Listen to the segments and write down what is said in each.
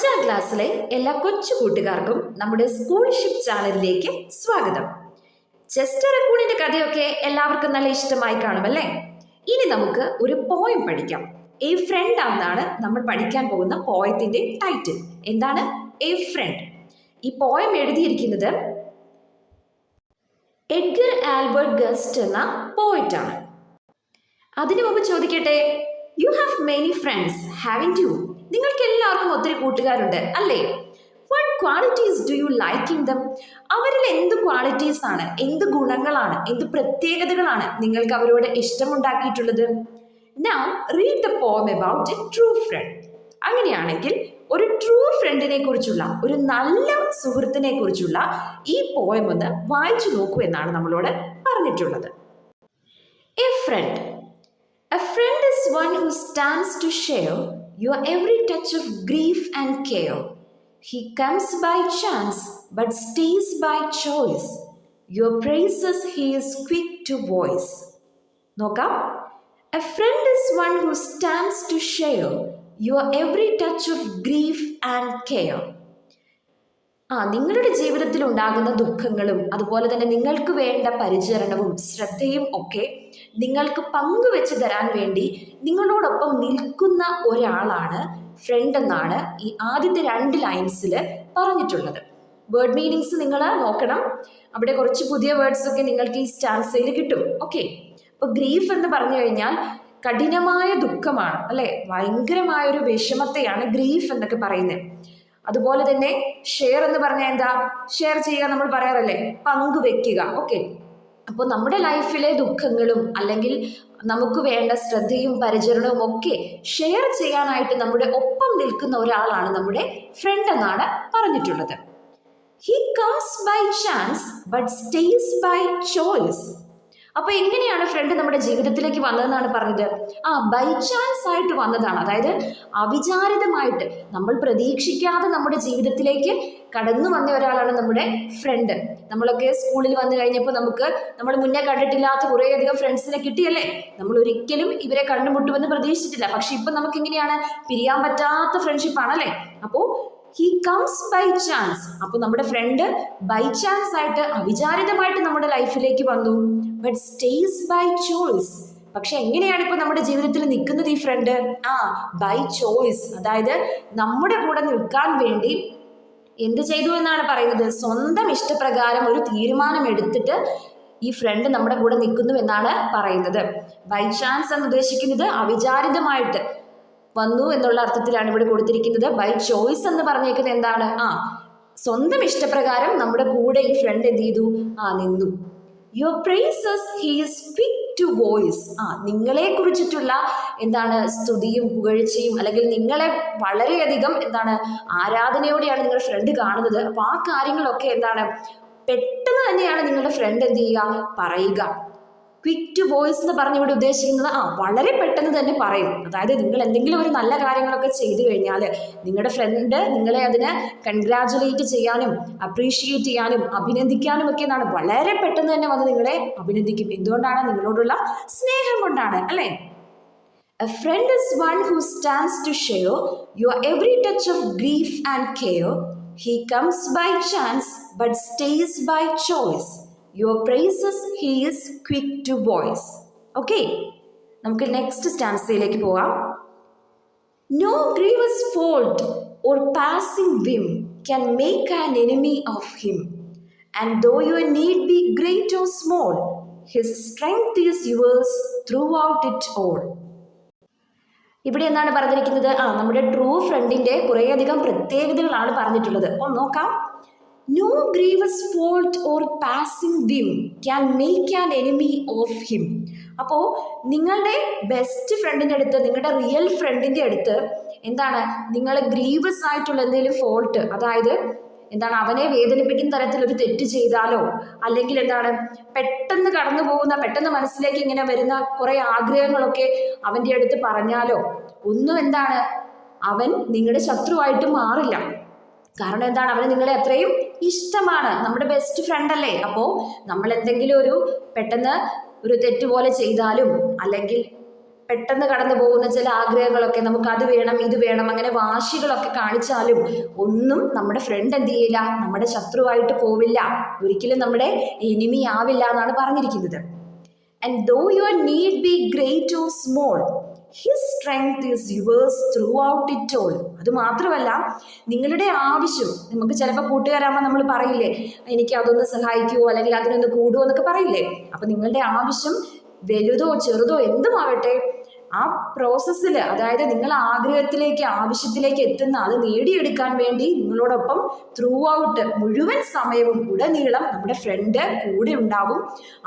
അഞ്ചാം ക്ലാസ്സിലെ എല്ലാ കൊച്ചു കൂട്ടുകാർക്കും നമ്മുടെ സ്കൂൾഷിപ്പ് ചാനലിലേക്ക് സ്വാഗതം. ചെസ്റ്റർ അക്കൂണിന്റെ കഥയൊക്കെ എല്ലാവർക്കും നല്ല ഇഷ്ടമായി കാണുമല്ലേ? ഇനി നമുക്ക് ഒരു പോയം പഠിക്കാം. എ ഫ്രണ്ട് എന്നാണ് നമ്മൾ പഠിക്കാൻ പോകുന്ന പോയത്തിന്റെ ടൈറ്റിൽ. എന്താണ്? A friend. ഈ പോയം എഴുതിയിരിക്കുന്നത് എഡ്ഗർ ആൽബർട്ട് ഗസ്റ്റ് എന്ന പോയിറ്റാണ്. അതിനു മുമ്പ് ചോദിക്കട്ടെ, you have many friends, haven't you? നിങ്ങൾക്ക് എല്ലാവർക്കും ഒത്തിരി കൂട്ടുകാരുണ്ട് അല്ലേ? What qualities do you like in them? അവരിൽ എന്ത് ക്വാളിറ്റീസ് ആണ്, എന്ത് ഗുണങ്ങളാണ്, എന്ത് പ്രത്യേകതകളാണ് നിങ്ങൾക്ക് അവരോട് ഇഷ്ടമുണ്ടാക്കിയിട്ടുള്ളത്? Now read the poem about a true friend. അങ്ങനെയാണെങ്കിൽ ഒരു ട്രൂ ഫ്രണ്ടിനെ കുറിച്ചുള്ള, ഒരു നല്ല സുഹൃത്തിനെ കുറിച്ചുള്ള ഈ പോയം ഒന്ന് വായിച്ചു നോക്കൂ എന്നാണ് നമ്മളോട് പറഞ്ഞിട്ടുള്ളത്. A friend. A friend is one who stands to share your every touch of grief and care. He comes by chance but stays by choice. Your praises he is quick to voice. നോക്കാം. A friend is one who stands to share your every touch of grief and care. നിങ്ങളുടെ ജീവിതത്തിൽ ഉണ്ടാകുന്ന ദുഃഖങ്ങളും അതുപോലെ തന്നെ നിങ്ങൾക്ക് വേണ്ട പരിചരണവും ശ്രദ്ധയും ഒക്കെ നിങ്ങൾക്ക് പങ്കുവെച്ച് തരാൻ വേണ്ടി നിങ്ങളോടൊപ്പം നിൽക്കുന്ന ഒരാളാണ് ഫ്രണ്ട് എന്നാണ് ഈ ആദ്യത്തെ 2 ലൈൻസിൽ പറഞ്ഞിട്ടുള്ളത്. വേർഡ് മീനിങ്സ് നിങ്ങൾ നോക്കണം. അവിടെ കുറച്ച് പുതിയ വേർഡ്സ് ഒക്കെ നിങ്ങൾക്ക് ഈ സ്റ്റാൻസയിൽ കിട്ടും. ഓക്കെ, അപ്പോൾ ഗ്രീഫ് എന്ന് പറഞ്ഞു കഴിഞ്ഞാൽ കഠിനമായ ദുഃഖമാണ് അല്ലെ, ഭയങ്കരമായൊരു വിഷമത്തെയാണ് ഗ്രീഫ് എന്നൊക്കെ പറയുന്നത്. അതുപോലെ തന്നെ ഷെയർ എന്ന് പറഞ്ഞാൽ എന്താ? ഷെയർ ചെയ്യുക, നമ്മൾ പറയാറല്ലേ, പങ്കുവെക്കുക. ഓക്കെ, അപ്പോൾ നമ്മുടെ ലൈഫിലെ ദുഃഖങ്ങളും അല്ലെങ്കിൽ നമുക്ക് വേണ്ട ശ്രദ്ധയും പരിചരണവും ഒക്കെ ഷെയർ ചെയ്യാനായിട്ട് നമ്മുടെ ഒപ്പം നിൽക്കുന്ന ഒരാളാണ് നമ്മുടെ ഫ്രണ്ട് എന്നാണ് പറഞ്ഞിട്ടുള്ളത്. He comes by chance but stays by choice. അപ്പൊ എങ്ങനെയാണ് ഫ്രണ്ട് നമ്മുടെ ജീവിതത്തിലേക്ക് വന്നതെന്നാണ് പറഞ്ഞത്. ബൈ ചാൻസ് ആയിട്ട് വന്നതാണ്. അതായത് അവിചാരിതമായിട്ട്, നമ്മൾ പ്രതീക്ഷിക്കാതെ നമ്മുടെ ജീവിതത്തിലേക്ക് കടന്നു വന്ന ഒരാളാണ് നമ്മുടെ ഫ്രണ്ട്. നമ്മളൊക്കെ സ്കൂളിൽ വന്നു കഴിഞ്ഞപ്പോൾ നമ്മൾ മുന്നേ കണ്ടിട്ടില്ലാത്ത കുറേയധികം ഫ്രണ്ട്സിനെ കിട്ടിയല്ലേ. നമ്മൾ ഒരിക്കലും ഇവരെ കണ്ടുമുട്ടുമെന്ന് പ്രതീക്ഷിച്ചിട്ടില്ല. പക്ഷെ ഇപ്പൊ നമുക്ക് ഇങ്ങനെയാണ്, പിരിയാൻ പറ്റാത്ത ഫ്രണ്ട്ഷിപ്പ് ആണല്ലേ. അപ്പോൾ ഹി കംസ് ബൈ ചാൻസ്. അപ്പൊ നമ്മുടെ ഫ്രണ്ട് ബൈ ചാൻസ് ആയിട്ട്, അവിചാരിതമായിട്ട് നമ്മുടെ ലൈഫിലേക്ക് വന്നു. But stays by choice. പക്ഷെ എങ്ങനെയാണ് ഇപ്പൊ നമ്മുടെ ജീവിതത്തിൽ നിൽക്കുന്നത് ഈ ഫ്രണ്ട്? By choice. അതായത് നമ്മുടെ കൂടെ നിൽക്കാൻ വേണ്ടി എന്ത് ചെയ്തു എന്നാണ് പറയുന്നത്? സ്വന്തം ഇഷ്ടപ്രകാരം ഒരു തീരുമാനം എടുത്തിട്ട് ഈ ഫ്രണ്ട് നമ്മുടെ കൂടെ നിൽക്കുന്നു എന്നാണ് പറയുന്നത്. ബൈ ചാൻസ് എന്ന് ഉദ്ദേശിക്കുന്നത് അവിചാരിതമായിട്ട് വന്നു എന്നുള്ള അർത്ഥത്തിലാണ് ഇവിടെ കൊടുത്തിരിക്കുന്നത്. ബൈ ചോയ്സ് എന്ന് പറഞ്ഞേക്കുന്നത് എന്താണ്? സ്വന്തം ഇഷ്ടപ്രകാരം നമ്മുടെ കൂടെ ഈ ഫ്രണ്ട് എന്ത് ചെയ്തു? നിന്നു. Your praises he is quick to voice. നിങ്ങളെ കുറിച്ചിട്ടുള്ള എന്താണ് സ്തുതിയും പുകഴ്ചയും, അല്ലെങ്കിൽ നിങ്ങളെ വളരെയധികം എന്താണ് ആരാധനയോടെയാണ് നിങ്ങളുടെ ഫ്രണ്ട് കാണുന്നത്. അപ്പോൾ ആ കാര്യങ്ങളൊക്കെ എന്താണ് പെട്ടെന്ന് തന്നെയാണ് നിങ്ങളുടെ ഫ്രണ്ട് എന്ത് ചെയ്യുക? പറയുക. ക്വിക്ക് ടു വോയിസ് എന്ന് പറഞ്ഞ് ഇവിടെ ഉദ്ദേശിക്കുന്നത് വളരെ പെട്ടെന്ന് തന്നെ പറയും. അതായത് നിങ്ങൾ എന്തെങ്കിലും ഒരു നല്ല കാര്യങ്ങളൊക്കെ ചെയ്തു കഴിഞ്ഞാൽ നിങ്ങളുടെ ഫ്രണ്ട് നിങ്ങളെ അതിനെ കൺഗ്രാജുലേറ്റ് ചെയ്യാനും അപ്രീഷിയേറ്റ് ചെയ്യാനും അഭിനന്ദിക്കാനും ഒക്കെ എന്താണ് വളരെ പെട്ടെന്ന് തന്നെ വന്ന് നിങ്ങളെ അഭിനന്ദിക്കും. എന്തുകൊണ്ടാണ്? നിങ്ങളോടുള്ള സ്നേഹം കൊണ്ടാണ് അല്ലേ. A friend is one who stands to share your every touch of grief and care. He comes by chance but stays by choice. Your praises he is quick to voice. Okay, നമുക്ക് next സ്റ്റാൻസയിലേക്ക് പോകാം. No grievous fault or passing whim can make an enemy of him. And though your need be great or small, his strength is yours throughout it all. ഇവിടെ എന്താണ് പറഞ്ഞിരിക്കുന്നത്? നമ്മുടെ true ഫ്രണ്ടിന്റെ കുറേയധികം പ്രത്യേകതകളാണ് പറഞ്ഞിട്ടുള്ളത്. ഒന്ന് നോക്കാം. No grievous fault or passing whim can make an enemy of him. അപ്പോൾ നിങ്ങളുടെ ബെസ്റ്റ് ഫ്രണ്ടിൻ്റെ അടുത്ത്, നിങ്ങളുടെ റിയൽ ഫ്രണ്ടിൻ്റെ അടുത്ത് എന്താണ്, നിങ്ങൾ ഗ്രീവസ് ആയിട്ടുള്ള എന്തെങ്കിലും ഫോൾട്ട്, അതായത് എന്താണ് അവനെ വേദനിപ്പിക്കുന്ന തരത്തിലൊരു തെറ്റ് ചെയ്താലോ, അല്ലെങ്കിൽ എന്താണ് പെട്ടെന്ന് കടന്നു പോകുന്ന, പെട്ടെന്ന് മനസ്സിലേക്ക് ഇങ്ങനെ വരുന്ന കുറേ ആഗ്രഹങ്ങളൊക്കെ അവൻ്റെ അടുത്ത് പറഞ്ഞാലോ ഒന്നും എന്താണ് അവൻ നിങ്ങളുടെ ശത്രുവായിട്ട് മാറില്ല. കാരണം എന്താണ്, അവന് നിങ്ങളെ അത്രയും ഇഷ്ടമാണ്. നമ്മുടെ ബെസ്റ്റ് ഫ്രണ്ട് അല്ലേ. അപ്പോൾ നമ്മൾ എന്തെങ്കിലും പെട്ടെന്ന് ഒരു തെറ്റ് പോലെ ചെയ്താലും, അല്ലെങ്കിൽ പെട്ടെന്ന് കടന്നു പോകുന്ന ചില ആഗ്രഹങ്ങളൊക്കെ, നമുക്ക് അത് വേണം ഇത് വേണം അങ്ങനെ വാശികളൊക്കെ കാണിച്ചാലും ഒന്നും നമ്മുടെ ഫ്രണ്ട് എന്ത് ചെയ്യില്ല, നമ്മുടെ ശത്രുവായിട്ട് പോവില്ല, ഒരിക്കലും നമ്മുടെ എനിമി ആവില്ല എന്നാണ് പറഞ്ഞിരിക്കുന്നത്. And though your need be great or small, His strength is yours throughout it all. അത് മാത്രമല്ല, നിങ്ങളുടെ ആവശ്യം, നമുക്ക് ചിലപ്പോൾ കൂട്ടുകാരാകുമ്പോൾ നമ്മൾ പറയില്ലേ, എനിക്ക് അതൊന്ന് സഹായിക്കുമോ അല്ലെങ്കിൽ അതിനൊന്ന് കൂടുമോ എന്നൊക്കെ പറയില്ലേ. അപ്പം നിങ്ങളുടെ ആവശ്യം വലുതോ ചെറുതോ എന്തുമാകട്ടെ, ആ പ്രോസസ്സിൽ, അതായത് നിങ്ങൾ ആഗ്രഹത്തിലേക്ക് ആവശ്യത്തിലേക്ക് എത്തുന്ന അത് നേടിയെടുക്കാൻ വേണ്ടി നിങ്ങളോടൊപ്പം ത്രൂ ഔട്ട് മുഴുവൻ സമയവും ഉടനീളം നമ്മുടെ ഫ്രണ്ട് കൂടെ ഉണ്ടാവും.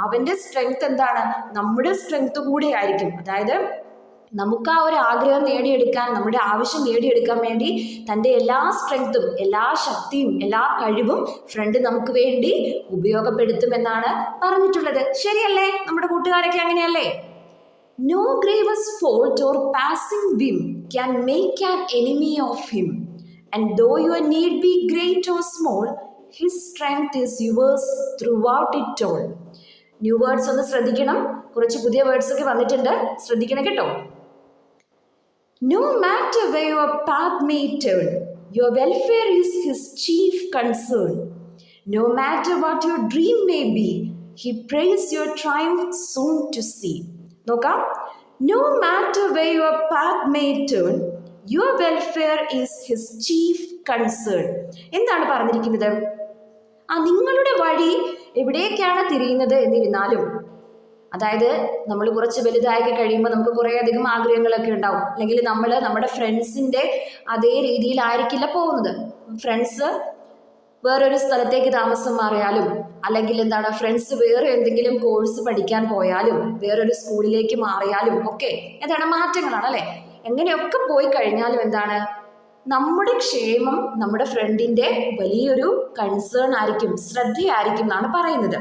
അവൻ്റെ സ്ട്രെങ്ത് എന്താണ്, നമ്മുടെ സ്ട്രെങ്ത് കൂടെ ആയിരിക്കും. അതായത് നമുക്ക് ആ ഒരു ആഗ്രഹം നേടിയെടുക്കാൻ, നമ്മുടെ ആവശ്യം നേടിയെടുക്കാൻ വേണ്ടി തൻ്റെ എല്ലാ സ്ട്രെങ്ത്തും എല്ലാ ശക്തിയും എല്ലാ കഴിവും ഫ്രണ്ട് നമുക്ക് വേണ്ടി ഉപയോഗപ്പെടുത്തുമെന്നാണ് പറഞ്ഞിട്ടുള്ളത്. ശരിയല്ലേ? നമ്മുടെ കൂട്ടുകാരൊക്കെ അങ്ങനെയല്ലേ? No grievous fault or passing whim can make an enemy of him. And though your need be great or small, his strength is yours throughout it all. New words ഒന്ന് ശ്രദ്ധിക്കണം. കുറച്ച് പുതിയ വേർഡ്സ് ഒക്കെ വന്നിട്ടുണ്ട്, ശ്രദ്ധിക്കണം കേട്ടോ. No matter where your path may turn, your welfare is his chief concern. No matter what your dream may be, he prays your triumph soon to see. നോക്കാം. No matter where your path may turn, your welfare is his chief concern. എന്താണ് പറഞ്ഞിരിക്കുന്നത്? നിങ്ങളുടെ വഴി എവിടേക്കാണ് തിരിയുന്നത് എന്നിരുന്നാലും, അതായത് നമ്മൾ കുറച്ച് വലുതായൊക്കെ കഴിയുമ്പോൾ നമുക്ക് കുറേയധികം ആഗ്രഹങ്ങളൊക്കെ ഉണ്ടാവും. അല്ലെങ്കിൽ നമ്മൾ നമ്മുടെ ഫ്രണ്ട്സിൻ്റെ അതേ രീതിയിലായിരിക്കില്ല പോകുന്നത്. ഫ്രണ്ട്സ് വേറൊരു സ്ഥലത്തേക്ക് താമസം മാറിയാലും, അല്ലെങ്കിൽ എന്താണ് ഫ്രണ്ട്സ് വേറെ എന്തെങ്കിലും കോഴ്സ് പഠിക്കാൻ പോയാലും, വേറൊരു സ്കൂളിലേക്ക് മാറിയാലും ഒക്കെ എന്താണ് മാറ്റങ്ങളാണ് അല്ലേ. എങ്ങനെയൊക്കെ പോയി കഴിഞ്ഞാലും എന്താണ്, നമ്മുടെ ക്ഷേമം നമ്മുടെ ഫ്രണ്ടിൻ്റെ വലിയൊരു കൺസേൺ ആയിരിക്കും, ശ്രദ്ധയായിരിക്കും എന്നാണ് പറയുന്നത്.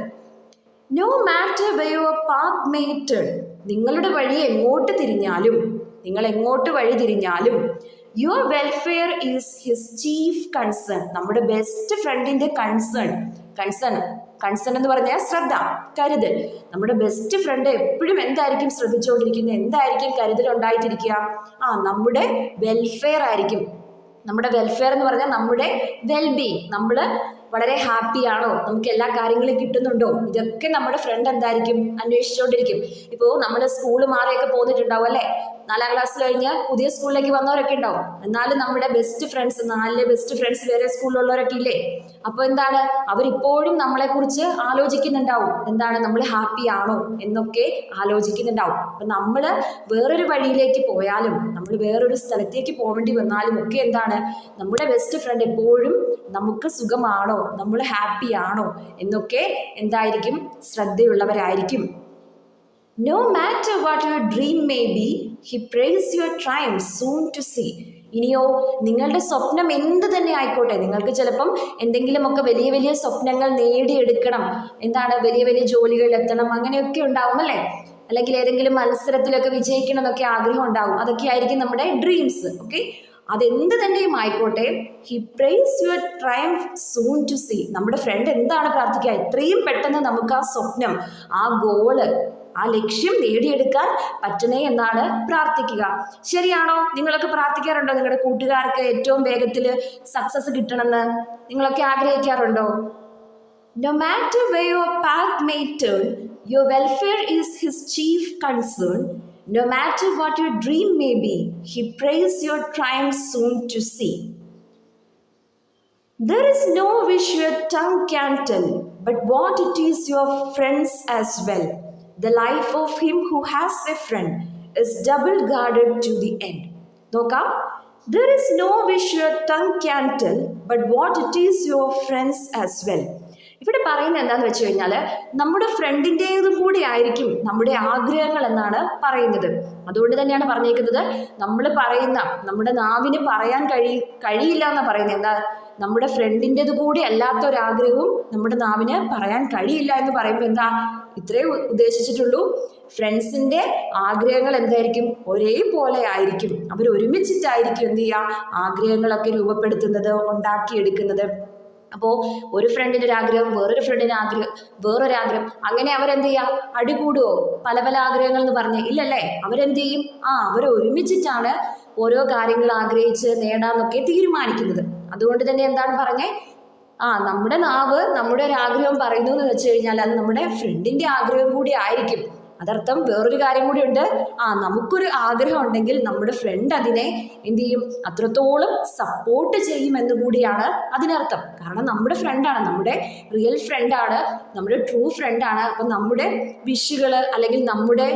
No matter where your path may turn, നിങ്ങളുടെ വഴി എങ്ങോട്ട് തിരിഞ്ഞാലും, നിങ്ങൾ എങ്ങോട്ട് വഴി തിരിഞ്ഞാലും, your welfare is his chief concern, നമ്മുടെ ബെസ്റ്റ് ഫ്രണ്ടിൻ്റെ കൺസേൺ എന്ന് പറഞ്ഞാൽ ശ്രദ്ധ, കരുതൽ. നമ്മുടെ ബെസ്റ്റ് ഫ്രണ്ട് എപ്പോഴും എന്തായിരിക്കും ശ്രദ്ധിച്ചുകൊണ്ടിരിക്കുന്നത്, എന്തായിരിക്കും കരുതൽ ഉണ്ടായിട്ടിരിക്കുക? നമ്മുടെ വെൽഫെയർ ആയിരിക്കും. നമ്മുടെ വെൽഫെയർ എന്ന് പറഞ്ഞാൽ നമ്മുടെ വെൽബീങ്, നമ്മൾ വളരെ ഹാപ്പിയാണോ, നമുക്ക് എല്ലാ കാര്യങ്ങളും കിട്ടുന്നുണ്ടോ, ഇതൊക്കെ നമ്മുടെ ഫ്രണ്ട് എന്തായിരിക്കും അന്വേഷിച്ചുകൊണ്ടിരിക്കും. ഇപ്പോൾ നമ്മൾ സ്കൂൾ മാറിയൊക്കെ പോന്നിട്ടുണ്ടാവും അല്ലേ, 4ാം ക്ലാസ് കഴിഞ്ഞ് പുതിയ സ്കൂളിലേക്ക് വന്നവരൊക്കെ ഉണ്ടാവും. എന്നാലും നമ്മുടെ ബെസ്റ്റ് ഫ്രണ്ട്സ്, 4 ബെസ്റ്റ് ഫ്രണ്ട്സ് വേറെ സ്കൂളിലുള്ളവരൊക്കെ ഇല്ലേ, അപ്പോൾ എന്താണ്, അവരിപ്പോഴും നമ്മളെക്കുറിച്ച് ആലോചിക്കുന്നുണ്ടാവും. എന്താണ്, നമ്മൾ ഹാപ്പി ആണോ എന്നൊക്കെ ആലോചിക്കുന്നുണ്ടാവും. അപ്പം നമ്മൾ വേറൊരു വഴിയിലേക്ക് പോയാലും, നമ്മൾ വേറൊരു സ്ഥലത്തേക്ക് പോകേണ്ടി വന്നാലും ഒക്കെ എന്താണ്, നമ്മുടെ ബെസ്റ്റ് ഫ്രണ്ട് എപ്പോഴും നമുക്ക് സുഖമാണോ, നമ്മൾ ഹാപ്പി ആണോ എന്നൊക്കെ എന്തായിരിക്കും, ശ്രദ്ധയുള്ളവരായിരിക്കും. No matter what your dream may be, he prays your triumph soon to see. ഇനിയോ നിങ്ങളുടെ സ്വപ്നം എന്ത് തന്നെ ആയിക്കോട്ടെ, നിങ്ങൾക്ക് ചിലപ്പം എന്തെങ്കിലുമൊക്കെ വലിയ വലിയ സ്വപ്നങ്ങൾ നേടിയെടുക്കണം, എന്താണ് വലിയ വലിയ ജോലികളിൽ എത്തണം, അങ്ങനെയൊക്കെ ഉണ്ടാവും അല്ലേ. അല്ലെങ്കിൽ ഏതെങ്കിലും മത്സരത്തിലൊക്കെ വിജയിക്കണം എന്നൊക്കെ ആഗ്രഹം ഉണ്ടാവും. അതൊക്കെ ആയിരിക്കും നമ്മുടെ ഡ്രീംസ്. ഓക്കെ, അതെന്ത് തന്നെയും ആയിക്കോട്ടെ, he prays your triumph soon to see. നമ്മുടെ ഫ്രണ്ട് എന്താണ് പ്രാർത്ഥിക്കുക, എത്രയും പെട്ടെന്ന് നമുക്ക് ആ സ്വപ്നം, ആ ഗോള്, ആ ലക്ഷ്യം നേടിയെടുക്കാൻ പറ്റണേ എന്നാണ് പ്രാർത്ഥിക്കുക. ശരിയാണോ? നിങ്ങളൊക്കെ പ്രാർത്ഥിക്കാറുണ്ടോ നിങ്ങളുടെ കൂട്ടുകാർക്ക് ഏറ്റവും വേഗത്തിൽ സക്സസ് കിട്ടണമെന്ന്? നിങ്ങളൊക്കെ ആഗ്രഹിക്കാറുണ്ടോ? No matter where your path may turn, your welfare is his chief concern. No matter what your dream may be, he prays your triumph soon to see. There is no wish your tongue can tell, but what it is your friends as well. The life of him who has a friend is double guarded to the end. നോക്കാം. There is no wish your tongue can tell, but what it is your friends as well. ഇവിടെ പറയുന്നത് എന്താണെന്ന് വെച്ച് കഴിഞ്ഞാൽ, നമ്മുടെ ഫ്രണ്ടിൻ്റേതും കൂടി ആയിരിക്കും നമ്മുടെ ആഗ്രഹങ്ങൾ എന്നാണ് പറയുന്നത്. അതുകൊണ്ട് തന്നെയാണ് പറഞ്ഞേക്കുന്നത്, നമ്മൾ പറയുന്ന, നമ്മുടെ നാവിന് പറയാൻ കഴിയില്ല എന്നാണ് പറയുന്നത്. എന്താ, നമ്മുടെ ഫ്രണ്ടിൻ്റെത് കൂടി അല്ലാത്ത ഒരാഗ്രഹവും നമ്മുടെ നാവിന് പറയാൻ കഴിയില്ല എന്ന് പറയുമ്പോൾ എന്താ, ഇത്രേ ഉദ്ദേശിച്ചിട്ടുള്ളൂ. ഫ്രണ്ട്സിൻ്റെ ആഗ്രഹങ്ങൾ എന്തായിരിക്കും, ഒരേപോലെ ആയിരിക്കും. അവർ ഒരുമിച്ചിട്ടായിരിക്കും എന്ത് ചെയ്യുക, ആഗ്രഹങ്ങളൊക്കെ രൂപപ്പെടുത്തുന്നത്, ഉണ്ടാക്കിയെടുക്കുന്നത്. അപ്പോൾ ഒരു ഫ്രണ്ടിന് ഒരു ആഗ്രഹം, വേറൊരു ഫ്രണ്ടിന് വേറൊരാഗ്രഹം, അങ്ങനെ അവരെന്ത് ചെയ്യുക, അടികൂടുവോ പല പല ആഗ്രഹങ്ങൾ എന്ന് പറഞ്ഞ്? ഇല്ലല്ലേ. അവരെന്ത് ചെയ്യും? അവർ ഒരുമിച്ചിട്ടാണ് ഓരോ കാര്യങ്ങൾ ആഗ്രഹിച്ച് നേടാന്നൊക്കെ തീരുമാനിക്കുന്നത്. അതുകൊണ്ട് തന്നെ എന്താണ് പറഞ്ഞേ? നമ്മുടെ നാവ് നമ്മുടെ ഒരു ആഗ്രഹം പറയുന്നു എന്ന് വെച്ച് കഴിഞ്ഞാൽ അത് നമ്മുടെ ഫ്രണ്ടിന്റെ ആഗ്രഹം കൂടി ആയിരിക്കും. അതർത്ഥം വേറൊരു കാര്യം കൂടി ഉണ്ട്. നമുക്കൊരു ആഗ്രഹം ഉണ്ടെങ്കിൽ നമ്മുടെ ഫ്രണ്ട് അതിനെ എന്ത് ചെയ്യും? അത്രത്തോളം സപ്പോർട്ട് ചെയ്യുമെന്ന് കൂടിയാണ് അതിനർത്ഥം. കാരണം നമ്മുടെ ഫ്രണ്ടാണ്, നമ്മുടെ റിയൽ ഫ്രണ്ടാണ്, നമ്മുടെ ട്രൂ ഫ്രണ്ടാണ്. അപ്പം നമ്മുടെ വിഷുകൾ അല്ലെങ്കിൽ നമ്മുടെ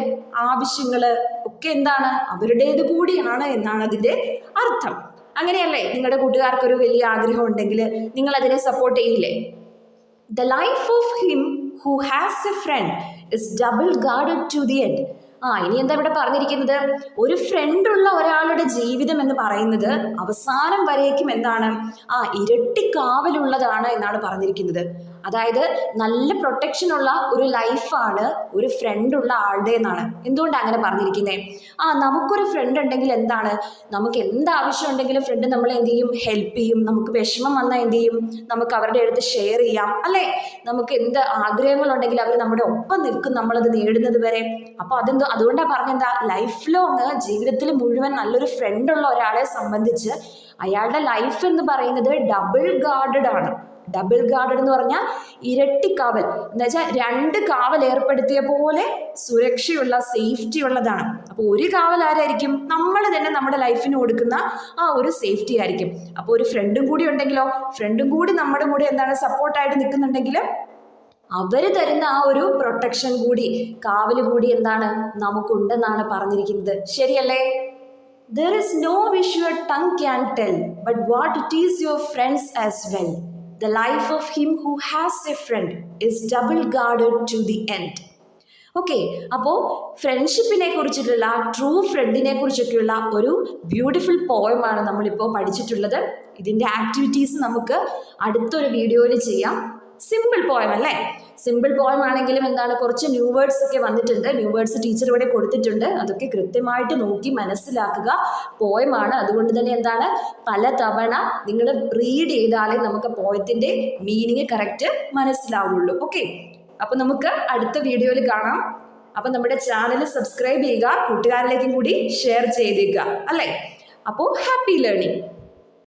ആവശ്യങ്ങൾ ഒക്കെ എന്താണ്? അവരുടേത് കൂടിയാണ് എന്നാണ് അതിൻ്റെ അർത്ഥം. അങ്ങനെയല്ലേ? നിങ്ങളുടെ കൂട്ടുകാർക്കൊരു വലിയ ആഗ്രഹം ഉണ്ടെങ്കിൽ നിങ്ങൾ അതിനെ സപ്പോർട്ട് ചെയ്യില്ലേ? The life of him who has a friend is double guarded to the end. ഇനി എന്താ ഇവിടെ പറഞ്ഞിരിക്കുന്നത്? ഒരു ഫ്രണ്ടുള്ള ഒരാളുടെ ജീവിതം എന്ന് പറയുന്നത് അവസാനം വരേക്കും എന്താണ്? ഇരട്ടി കാവലുള്ളതാണ് എന്നാണ് പറഞ്ഞിരിക്കുന്നത്. അതായത് നല്ല പ്രൊട്ടക്ഷൻ ഉള്ള ഒരു ലൈഫാണ് ഒരു ഫ്രണ്ടുള്ള ആളുടെ എന്നാണ്. എന്തുകൊണ്ടാണ് അങ്ങനെ പറഞ്ഞിരിക്കുന്നത്? നമുക്കൊരു ഫ്രണ്ട് ഉണ്ടെങ്കിൽ എന്താണ്? നമുക്ക് എന്താവശ്യം ഉണ്ടെങ്കിലും ഫ്രണ്ട് നമ്മളെ എന്ത് ചെയ്യും? ഹെൽപ്പ് ചെയ്യും. നമുക്ക് വിഷമം വന്നാൽ എന്ത് ചെയ്യും? നമുക്ക് അവരുടെ അടുത്ത് ഷെയർ ചെയ്യാം, അല്ലേ? നമുക്ക് എന്ത് ആഗ്രഹങ്ങളുണ്ടെങ്കിൽ അവർ നമ്മുടെ ഒപ്പം നിൽക്കും, നമ്മളത് നേടുന്നത് വരെ. അപ്പോൾ അതുകൊണ്ടാണ് പറഞ്ഞെന്താ? ലൈഫ് ലോങ്, ജീവിതത്തിൽ മുഴുവൻ നല്ലൊരു ഫ്രണ്ടുള്ള ഒരാളെ സംബന്ധിച്ച് അയാളുടെ ലൈഫ് എന്ന് പറയുന്നത് ഡബിൾ ഗാർഡഡ് ആണ്. ഡബിൾ ഗാർഡഡ് എന്ന് പറഞ്ഞാൽ ഇരട്ടി കാവൽ എന്ന് വെച്ചാൽ 2 കാവൽ ഏർപ്പെടുത്തിയ പോലെ സുരക്ഷയുള്ള, സേഫ്റ്റി ഉള്ളതാണ്. അപ്പോൾ ഒരു കാവൽ ആരായിരിക്കും? നമ്മൾ തന്നെ നമ്മുടെ ലൈഫിന് കൊടുക്കുന്ന ഒരു സേഫ്റ്റി ആയിരിക്കും. അപ്പോൾ ഒരു ഫ്രണ്ടും കൂടി ഉണ്ടെങ്കിലോ, ഫ്രണ്ടും കൂടി നമ്മുടെ കൂടെ എന്താണ് സപ്പോർട്ടായിട്ട് നിൽക്കുന്നുണ്ടെങ്കിൽ അവര് തരുന്ന ഒരു പ്രൊട്ടക്ഷൻ കൂടി, കാവല് കൂടി എന്താണ്? നമുക്കുണ്ടെന്നാണ് പറഞ്ഞിരിക്കുന്നത്. ശരിയല്ലേ? There is no wish your tongue can tell, but what it is your friends as well. The life of him who has a friend is double guarded to the end. Okay, അപ്പോൾ ഫ്രണ്ട്ഷിപ്പിനെ കുറിച്ചിട്ടുള്ള, true ഫ്രണ്ടിനെ കുറിച്ചൊക്കെയുള്ള ഒരു beautiful പോയമാണ് നമ്മളിപ്പോൾ പഠിച്ചിട്ടുള്ളത്. ഇതിൻ്റെ activities നമുക്ക് അടുത്തൊരു വീഡിയോയിൽ ചെയ്യാം. സിമ്പിൾ പോയം അല്ലേ? സിമ്പിൾ പോയം ആണെങ്കിലും എന്താണ്, കുറച്ച് ന്യൂ വേർഡ്സ് ഒക്കെ വന്നിട്ടുണ്ട്. ന്യൂ വേർഡ്സ് ടീച്ചർ ഇവിടെ കൊടുത്തിട്ടുണ്ട്. അതൊക്കെ കൃത്യമായിട്ട് നോക്കി മനസ്സിലാക്കുക. പോയമാണ്, അതുകൊണ്ട് തന്നെ എന്താണ്, പല തവണ നിങ്ങൾ റീഡ് ചെയ്താലേ നമുക്ക് പോയത്തിൻ്റെ മീനിങ് കറക്റ്റ് മനസ്സിലാവുള്ളൂ. ഓക്കെ, അപ്പോൾ നമുക്ക് അടുത്ത വീഡിയോയിൽ കാണാം. അപ്പം നമ്മുടെ ചാനൽ സബ്സ്ക്രൈബ് ചെയ്യുക, കൂട്ടുകാരിലേക്കും കൂടി ഷെയർ ചെയ്തേക്കുക, അല്ലേ? അപ്പോൾ ഹാപ്പി ലേണിംഗ്.